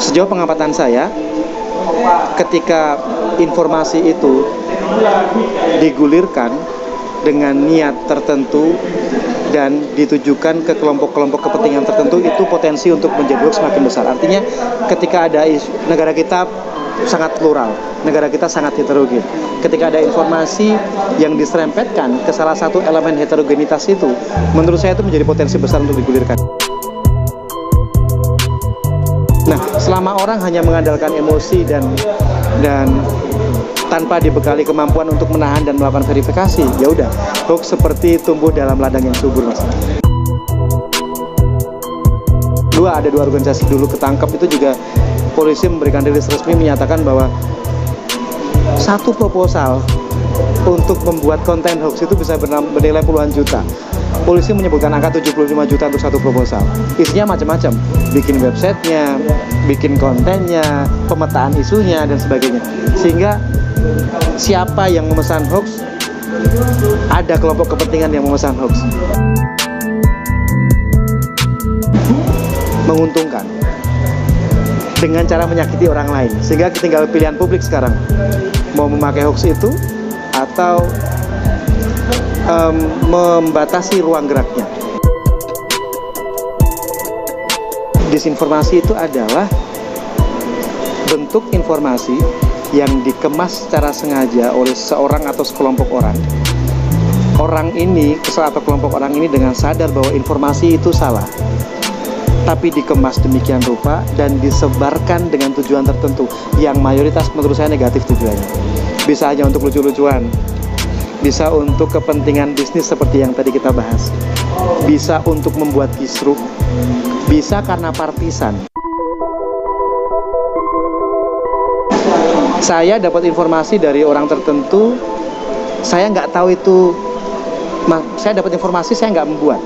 Sejauh pengamatan saya, ketika informasi itu digulirkan dengan niat tertentu dan ditujukan ke kelompok-kelompok kepentingan tertentu, itu potensi untuk menjadi hoax semakin besar. Artinya ketika ada negara kita sangat plural, negara kita sangat heterogen. Ketika ada informasi yang diserempetkan ke salah satu elemen heterogenitas itu, menurut saya itu menjadi potensi besar untuk digulirkan. Nah, selama orang hanya mengandalkan emosi dan tanpa dibekali kemampuan untuk menahan dan melakukan verifikasi, ya udah, hoax seperti tumbuh dalam ladang yang subur, Mas. Ada dua organisasi dulu ketangkap, itu juga polisi memberikan rilis resmi menyatakan bahwa satu proposal untuk membuat konten hoax itu bisa bernilai puluhan juta. Polisi menyebutkan angka 75 juta untuk satu proposal. Isinya macam-macam, bikin websitenya, bikin kontennya, pemetaan isunya, dan sebagainya. Sehingga siapa yang memesan hoax, ada kelompok kepentingan yang memesan hoax. Menguntungkan dengan cara menyakiti orang lain, sehingga tinggal pilihan publik sekarang mau memakai hoax itu atau membatasi ruang geraknya. Disinformasi itu adalah bentuk informasi yang dikemas secara sengaja oleh seseorang atau sekelompok orang. Orang ini, atau kelompok orang ini, dengan sadar bahwa informasi itu salah, tapi dikemas demikian rupa dan disebarkan dengan tujuan tertentu yang mayoritas menurut saya negatif tujuannya. Bisa hanya untuk lucu-lucuan, bisa untuk kepentingan bisnis seperti yang tadi kita bahas, bisa untuk membuat kisruh, bisa karena partisan. Saya dapat informasi dari orang tertentu, saya nggak tahu itu, saya dapat informasi, saya nggak membuat,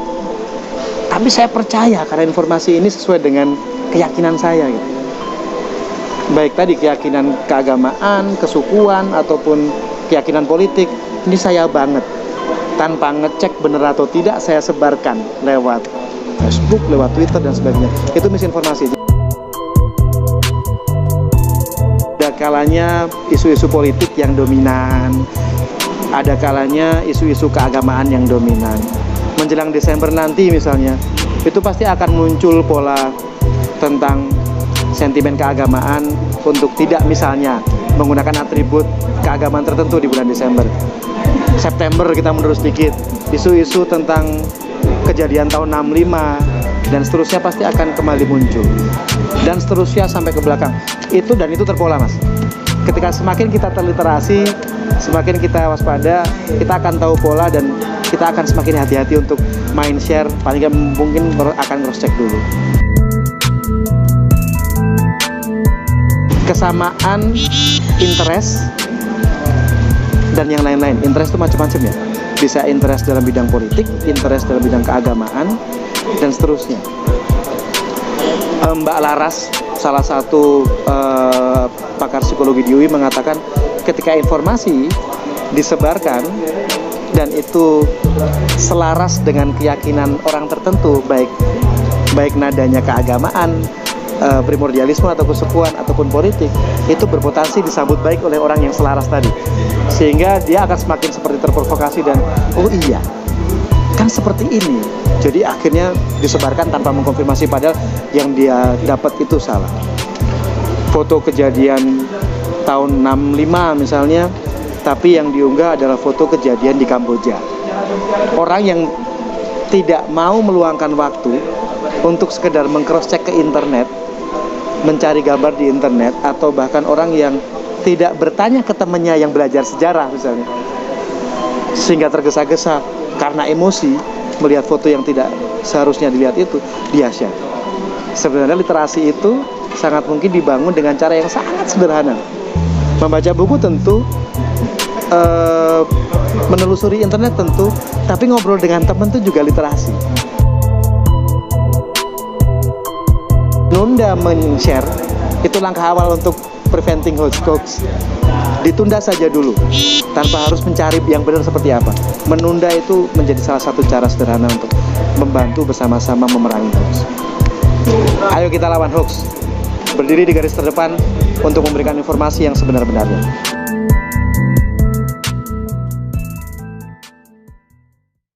tapi saya percaya karena informasi ini sesuai dengan keyakinan saya, gitu. Baik tadi keyakinan keagamaan, kesukuan, ataupun keyakinan politik, ini saya banget. Tanpa ngecek benar atau tidak, saya sebarkan lewat Facebook, lewat Twitter, dan sebagainya. Itu misinformasi. Ada kalanya isu-isu politik yang dominan, ada kalanya isu-isu keagamaan yang dominan. Menjelang Desember nanti misalnya, itu pasti akan muncul pola tentang sentimen keagamaan untuk tidak misalnya menggunakan atribut keagamaan tertentu di bulan Desember. September kita mundur sedikit, isu-isu tentang kejadian tahun 65 dan seterusnya pasti akan kembali muncul, dan seterusnya sampai ke belakang. Itu terpola, Mas. Ketika semakin kita terliterasi, semakin kita waspada, kita akan tahu pola dan kita akan semakin hati-hati untuk main share. Paling nggak mungkin akan cross check dulu. Kesamaan interest dan yang lain-lain. Interest itu macam-macam ya. Bisa interest dalam bidang politik, interest dalam bidang keagamaan, dan seterusnya. Mbak Laras, salah satu pakar psikologi di UI, mengatakan ketika informasi disebarkan dan itu selaras dengan keyakinan orang tertentu, baik nadanya keagamaan, primordialisme atau kesukuan ataupun politik, itu berpotensi disambut baik oleh orang yang selaras tadi, sehingga dia akan semakin seperti terprovokasi dan oh iya kan seperti ini, jadi akhirnya disebarkan tanpa mengkonfirmasi padahal yang dia dapat itu salah. Foto kejadian tahun 65 misalnya, tapi yang diunggah adalah foto kejadian di Kamboja. Orang yang tidak mau meluangkan waktu untuk sekedar meng-cross check ke internet, mencari gambar di internet, atau bahkan orang yang tidak bertanya ke temannya yang belajar sejarah misalnya, sehingga tergesa-gesa karena emosi melihat foto yang tidak seharusnya dilihat, itu dia share. Sebenarnya literasi itu sangat mungkin dibangun dengan cara yang sangat sederhana. Membaca buku tentu, menelusuri internet tentu, tapi ngobrol dengan teman itu juga literasi. Nunda men-share itu langkah awal untuk preventing hoax. Ditunda saja dulu, tanpa harus mencari yang benar seperti apa. Menunda itu menjadi salah satu cara sederhana untuk membantu bersama-sama memerangi hoax. Ayo kita lawan hoax. berdiri di garis terdepan untuk memberikan informasi yang sebenar-benarnya.